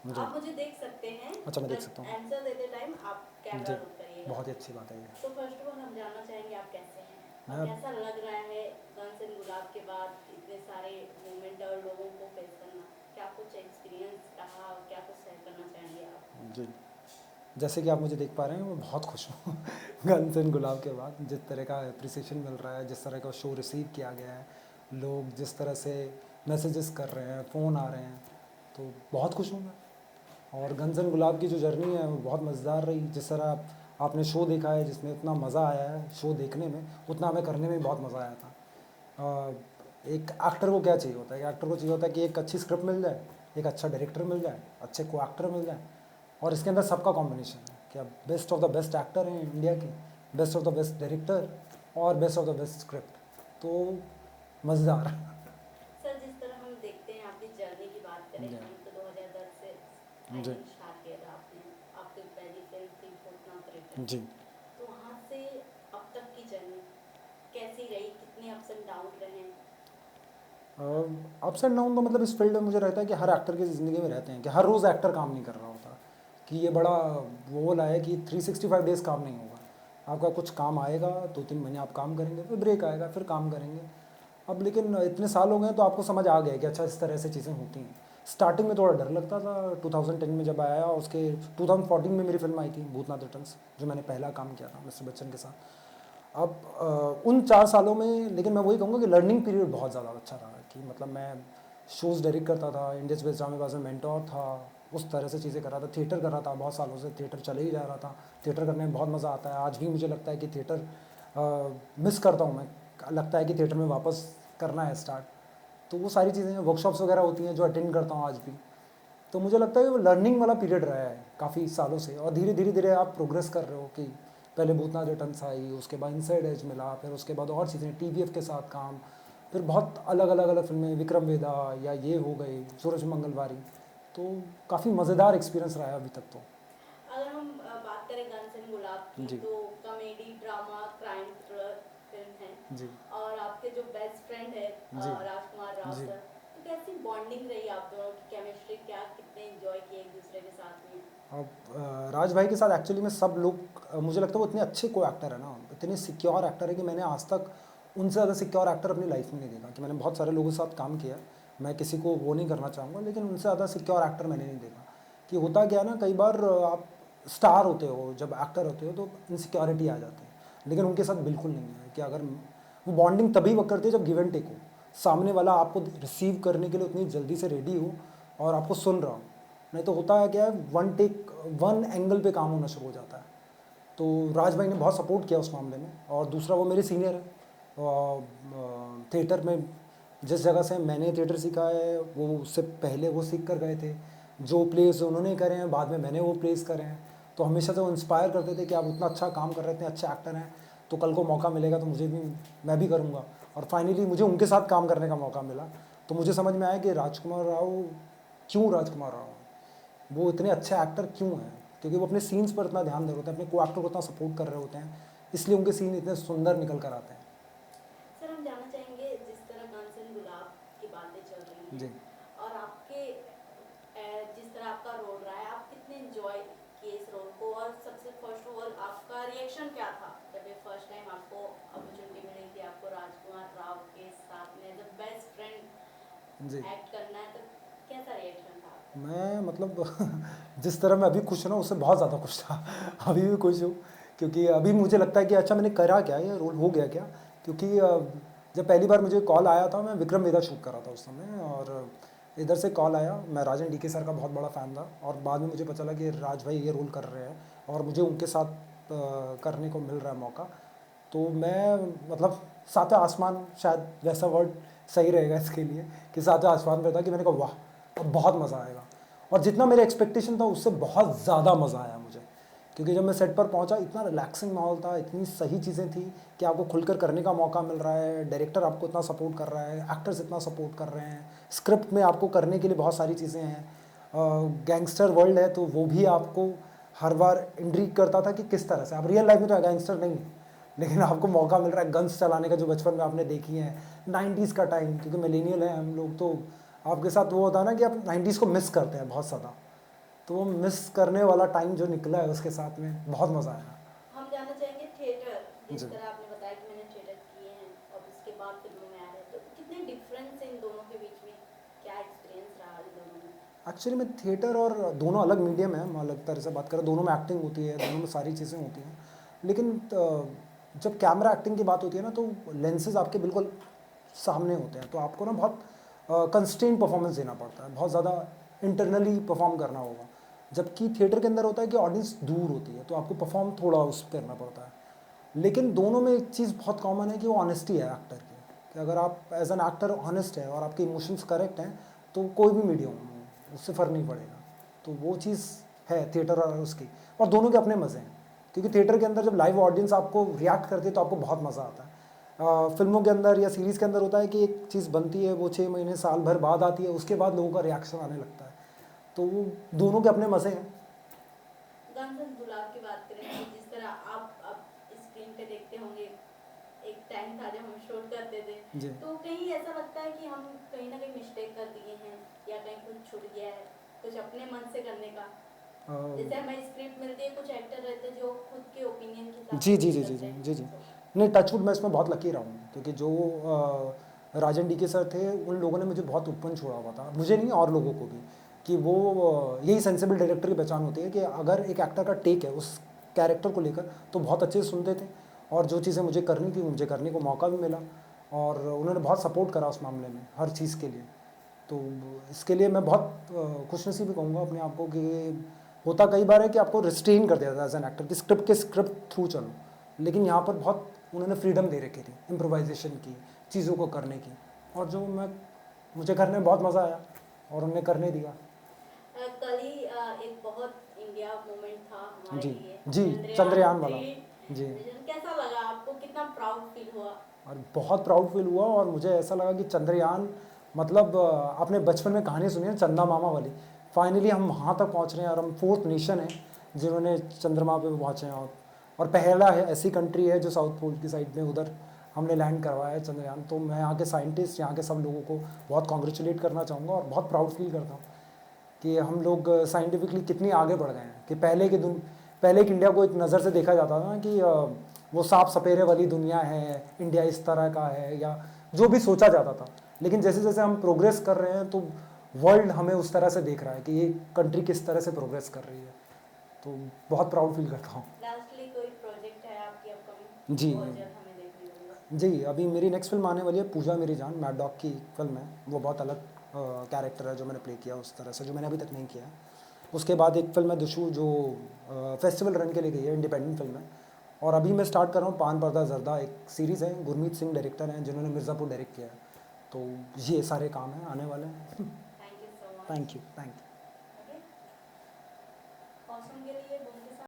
जी। आप मुझे देख सकते हैं, अच्छा, मैं देख सकता बट हूँ। आंसर देते टाइम आप कैमरा जी, ऑन करिएगा। बहुत ही अच्छी बात है ये। तो फर्स्ट ऑफ ऑल हम जानना चाहेंगे आप कैसे हैं और मैं कैसा लग रहा है गन्स एंड गुलाब के बाद इतने सारे मूवमेंट और लोगों को फेस करना। क्या कुछ एक्सपीरियंस रहा और क्या कुछ शेयर करना चाहेंगे आप? जी, जैसे कि आप मुझे देख पा रहे हैं, मैं बहुत खुश हूँ गन्स एंड गुलाब के बाद जिस तरह का एप्रिसिएशन मिल रहा है, जिस तरह का शो रिसीव किया गया है, लोग जिस तरह से मैसेजेस कर रहे हैं, फ़ोन आ रहे हैं, तो बहुत खुश हूँ मैं। और गन्स एंड गुलाब की जो जर्नी है वो बहुत मज़ेदार रही। जिस तरह आपने शो देखा है, जिसमें इतना मज़ा आया है शो देखने में, उतना हमें करने में बहुत मज़ा आया था। एक एक्टर को क्या चाहिए होता है, एक्टर को चाहिए होता है कि एक अच्छी स्क्रिप्ट मिल जाए, एक अच्छा डायरेक्टर मिल जाए, अच्छे को एक्टर मिल जाए, और इसके अंदर सबका कॉम्बिनेशन है कि आप best of the best actor हैं इंडिया के, best of the best director और best of the best script, तो मज़ेदार। सर जिस तरह हम देखते हैं आपकी जर्नी की बात करें जी। हम तो 2010 से आई जी। थिंक स्टार्ट किया था आपने। आपकी पहली फिल्म थी भूतनाथ रिटर्न। जी। तो वहाँ से अब तक की जर्नी कैसी रही, कितने अप्स एंड डाउन रहे? अप्स एंड डाउन तो मतलब इस फील्ड में मुझे रहता है कि हर एक्टर की ज़िंदगी में रहते हैं कि हर रोज़ एक्टर काम नहीं कर रहा होता, कि ये बड़ा वो बोला है कि 365 डेज़ काम नहीं होगा। आपका कुछ काम आएगा, 2-3 महीने आप काम करेंगे, फिर ब्रेक आएगा, फिर काम करेंगे। अब लेकिन इतने साल हो गए तो आपको समझ आ गया है कि अच्छा इस तरह से चीज़ें होती हैं। स्टार्टिंग में थोड़ा डर लगता था 2010 में जब आया, उसके 2014 में मेरी फिल्म आई थी भूतनाथ रिटर्न्स, जो मैंने पहला काम किया था मिस्टर बच्चन के साथ। अब उन 4 सालों में लेकिन मैं वही कहूँगा कि लर्निंग पीरियड बहुत ज़्यादा अच्छा रहा, कि मतलब मैं शोज़ डायरेक्ट करता था, इंडियस बेस्ट ड्रामेबाज में मेंटोर था, उस तरह से चीज़ें कर रहा था, थिएटर कर रहा था, बहुत सालों से थिएटर चले ही जा रहा था। थिएटर करने में बहुत मज़ा आता है, आज भी मुझे लगता है कि थिएटर मिस करता हूँ मैं, लगता है कि थिएटर में वापस करना है स्टार्ट। तो वो सारी चीज़ें वर्कशॉप्स वगैरह होती हैं जो अटेंड करता हूँ आज भी। तो मुझे लगता है कि वो लर्निंग वाला पीरियड रहा है काफ़ी सालों से, और धीरे धीरे धीरे आप प्रोग्रेस कर रहे हो कि पहले भूतनाथ रिटर्न्स आई, उसके बाद इनसाइड एज मिला, फिर उसके बाद और चीज़ें टीवीएफ के साथ काम, फिर बहुत अलग अलग अलग फिल्में, विक्रम वेदा या ये हो गई, सूरज मंगलवारी। तो काफ़ी मज़ेदार एक्सपीरियंस रहा है अभी तक तो। अगर हम बात करें गन्स एंड गुलाब की जी। तो comedy drama crime thriller film है जी। और आपके जो बेस्ट फ्रेंड है जी। राजकुमार राव जी। सर, तो कैसी बॉन्डिंग रही आप दोनों की केमिस्ट्री, क्या कितने एंजॉय किए एक दूसरे के साथ में? अब राज भाई के साथ एक्चुअली में सब लोग, मुझे लगता है वो इतने अच्छे को एक्टर है ना, इतने सिक्योर एक्टर है कि मैंने आज तक उनसे ज़्यादा सिक्योर एक्टर अपनी लाइफ में नहीं देखा। कि मैंने बहुत सारे लोगों के साथ काम किया, मैं किसी को वो नहीं करना चाहूँगा, लेकिन उनसे ज़्यादा सिक्योर एक्टर मैंने नहीं देखा। कि होता क्या है ना, कई बार आप स्टार होते हो, जब एक्टर होते हो तो इनसिक्योरिटी आ जाती है, लेकिन उनके साथ बिल्कुल नहीं है। कि अगर वो बॉन्डिंग तभी वर्क करती है जब गिव एंड टेक हो, सामने वाला आपको रिसीव करने के लिए उतनी जल्दी से रेडी हो और आपको सुन रहा हो। नहीं तो होता है क्या है, वन टेक वन एंगल पे काम होना शुरू हो जाता है। तो राज भाई ने बहुत सपोर्ट किया उस मामले में, और दूसरा वो मेरे सीनियर है थिएटर में। जिस जगह से मैंने थिएटर सीखा है वो उससे पहले वो सीख कर गए थे, जो प्लेस उन्होंने करे हैं बाद में मैंने वो प्लेस करे हैं। तो हमेशा से वो इंस्पायर करते थे कि आप उतना अच्छा काम कर रहे थे, अच्छे एक्टर हैं, तो कल को मौका मिलेगा तो मुझे भी, मैं भी करूँगा। और फाइनली मुझे उनके साथ काम करने का मौका मिला, तो मुझे समझ में आया कि राजकुमार राव क्यों राजकुमार राव हैं, वो इतने अच्छे एक्टर क्यों हैं, क्योंकि वो अपने सीन्स पर इतना ध्यान दे रहे होते हैं, अपने को एक्टर को इतना सपोर्ट कर रहे होते हैं, इसलिए उनके सीन इतने सुंदर निकल कर आते हैं। सर हम जानना चाहेंगे जिस तरह गन्स एंड गुलाब की बातें चल रही हैं जी। और आपके जिस तरह आपका रोल रहा है, आप कितने एंजॉय किए इस रोल को और सबसे फर्स्ट ऑफ ऑल आपका रिएक्शन क्या था जब ये फर्स्ट टाइम आपको अपॉर्चुनिटी मिली थी आपको राजकुमार राव के साथ में एज अ बेस्ट फ्रेंड जी। एक्ट करना है, तो कैसा रिएक्शन था आपका? मैं मतलब जिस तरह मैं अभी खुश हूँ ना, उससे बहुत ज़्यादा खुश था अभी भी खुश हूँ, क्योंकि अभी मुझे लगता है कि अच्छा मैंने करा क्या, ये रोल हो गया क्या। क्योंकि जब पहली बार मुझे कॉल आया था, मैं विक्रम वेदा शूट कर रहा था उस समय, और इधर से कॉल आया, मैं राजन डीके सर का बहुत बड़ा फ़ैन था, और बाद में मुझे पता चला कि राज भाई ये रोल कर रहे हैं और मुझे उनके साथ करने को मिल रहा है मौका। तो मैं मतलब सातवें आसमान, शायद वैसा वर्ड सही रहेगा इसके लिए, कि सातवें आसमान पे था कि मैंने कहा वाह अब बहुत मज़ा आएगा। और जितना मेरा एक्सपेक्टेशन था उससे बहुत ज़्यादा मज़ा आया मुझे, क्योंकि जब मैं सेट पर पहुंचा इतना रिलैक्सिंग माहौल था, इतनी सही चीज़ें थी कि आपको खुलकर करने का मौका मिल रहा है, डायरेक्टर आपको इतना सपोर्ट कर रहा है, एक्टर्स इतना सपोर्ट कर रहे हैं, स्क्रिप्ट में आपको करने के लिए बहुत सारी चीज़ें हैं, गैंगस्टर वर्ल्ड है तो वो भी आपको हर बार इंट्रीग करता था कि किस तरह से आप रियल लाइफ में तो गैंगस्टर नहीं, लेकिन आपको मौका मिल रहा है गन्स चलाने का जो बचपन में आपने देखी है, 90s का टाइम, क्योंकि मिलेनियल है हम लोग, तो आपके साथ वो होता है ना कि आप 90s को मिस करते हैं बहुत ज़्यादा। तो वो मिस करने वाला टाइम जो निकला है उसके साथ में बहुत मज़ा आया। हम जानना चाहेंगे थिएटर, जिस जी। तरह आपने बताया कि मैंने थिएटर किए हैं और उसके बाद फिल्मों में आ रहे हैं, तो कितने डिफरेंस है इन दोनों के बीच में, क्या एक्सपीरियंस रहा इन दोनों में? एक्चुअली में थिएटर और दोनों अलग मीडियम है, हम अलग तरह से बात करें, दोनों में एक्टिंग होती है, दोनों में सारी चीज़ें होती हैं, लेकिन जब कैमरा एक्टिंग की बात होती है ना तो लेंसेज आपके बिल्कुल सामने होते हैं, तो आपको ना बहुत कंस्ट्रेंट परफॉर्मेंस देना पड़ता है, बहुत ज़्यादा इंटरनली परफॉर्म करना होगा। जबकि थिएटर के अंदर होता है कि ऑडियंस दूर होती है, तो आपको परफॉर्म थोड़ा उस करना पड़ता है। लेकिन दोनों में एक चीज़ बहुत कॉमन है कि वो ऑनेस्टी है एक्टर की, कि अगर आप एज एन एक्टर ऑनेस्ट है और आपके इमोशंस करेक्ट हैं तो कोई भी मीडियम हो उससे फ़र्क नहीं पड़ेगा। तो वो चीज़ है थिएटर और उसकी, और दोनों के अपने मज़े हैं, क्योंकि थिएटर के अंदर जब लाइव ऑडियंस आपको रिएक्ट करती है तो आपको बहुत मज़ा आता है। फिल्मों के अंदर या सीरीज़ के अंदर होता है कि एक चीज़ बनती है, वो 6 महीने साल भर बाद आती है, उसके बाद लोगों का रिएक्शन आने लगता है, तो वो दोनों के अपने मज़े हैं। गन्स एंड गुलाब की बात करें तो जिस तरह आप अब स्क्रीन पे देखते होंगे, एक टाइम था जब हम शूट करते थे, जी। तो कहीं ऐसा लगता है कि हम कहीं ना कहीं मिस्टेक कर दिए हैं या कहीं कुछ छूट गया है, कुछ अपने मन से करने का? जैसे हमें स्क्रिप्ट मिलती है, कुछ एक्टर रहते हैं जो खुद के ओपिनियन के हिसाब जी से जी कुछ जी जी करते जी हैं, जी जी तो नहीं, टचवुड मैं इसमें बहुत लकी रहा हूँ, क्योंकि जो राजन डी के सर थे उन लोगों ने मुझे बहुत ओपन छोड़ा हुआ था, मुझे नहीं और लोगों को भी, कि वो यही सेंसिबल डायरेक्टर की पहचान होती है कि अगर एक एक्टर का टेक है उस कैरेक्टर को लेकर तो बहुत अच्छे से सुनते थे, और जो चीज़ें मुझे करनी थी मुझे करने को मौका भी मिला, और उन्होंने बहुत सपोर्ट करा उस मामले में हर चीज़ के लिए। तो इसके लिए मैं बहुत खुशनसीब कहूँगा अपने आप को, कि होता कई बार है कि आपको रिस्ट्रेन कर दिया जाता है एज एन एक्टर कि स्क्रिप्ट थ्रू चलो, लेकिन यहाँ पर बहुत उन्होंने फ्रीडम दे रखी थी इम्प्रोवाइजेशन की, चीज़ों को करने की, और जो मुझे करने में बहुत मज़ा आया और उन्होंने करने दिया। कल ही एक बहुत इंडिया मोमेंट था हमारे जी लिए, जी, चंद्रयान वाला। 3 जी, मिशन, कैसा लगा आपको, कितना प्राउड फील हुआ? और बहुत प्राउड फील हुआ, और मुझे ऐसा लगा कि चंद्रयान, मतलब आपने बचपन में कहानी सुनी है चंदा मामा वाली, फाइनली हम वहाँ तक पहुँच रहे हैं, और हम 4th नेशन है जिन्होंने चंद्रमा पे पहुँचे हैं, और पहला है ऐसी कंट्री है जो साउथ पोल की साइड में उधर हमने लैंड करवाया है चंद्रयान। तो मैं यहाँ के साइंटिस्ट, यहाँ के सब लोगों को बहुत कॉन्ग्रेचुलेट करना चाहूँगा, और बहुत प्राउड फील करता हूँ कि हम लोग साइंटिफिकली कितनी आगे बढ़ गए हैं, कि पहले एक इंडिया को एक नज़र से देखा जाता था ना कि वो सांप सपेरे वाली दुनिया है, इंडिया इस तरह का है, या जो भी सोचा जाता था, लेकिन जैसे जैसे हम प्रोग्रेस कर रहे हैं तो वर्ल्ड हमें उस तरह से देख रहा है कि ये कंट्री किस तरह से प्रोग्रेस कर रही है, तो बहुत प्राउड फील करता हूँ। लास्टली कोई प्रोजेक्ट है आपकी अपकमिंग जी बहुत जल्द हमें देखने को मिलेगा? जी, अभी मेरी नेक्स्ट फिल्म आने वाली है, पूजा मेरी जान, मैड डॉग की फिल्म है, वो बहुत अलग कैरेक्टर है जो मैंने प्ले किया उस तरह से, जो मैंने अभी तक नहीं किया है। उसके बाद एक फिल्म है दुशू, जो फेस्टिवल रन के लिए गई है, इंडिपेंडेंट फिल्म है। और अभी मैं स्टार्ट कर रहा हूँ पान पर्दा जर्दा, एक सीरीज़ है, गुरमीत सिंह डायरेक्टर हैं जिन्होंने मिर्ज़ापुर डायरेक्ट किया है। तो ये सारे काम हैं आने वाले हैं। Thank you so much. Thank you, thank you.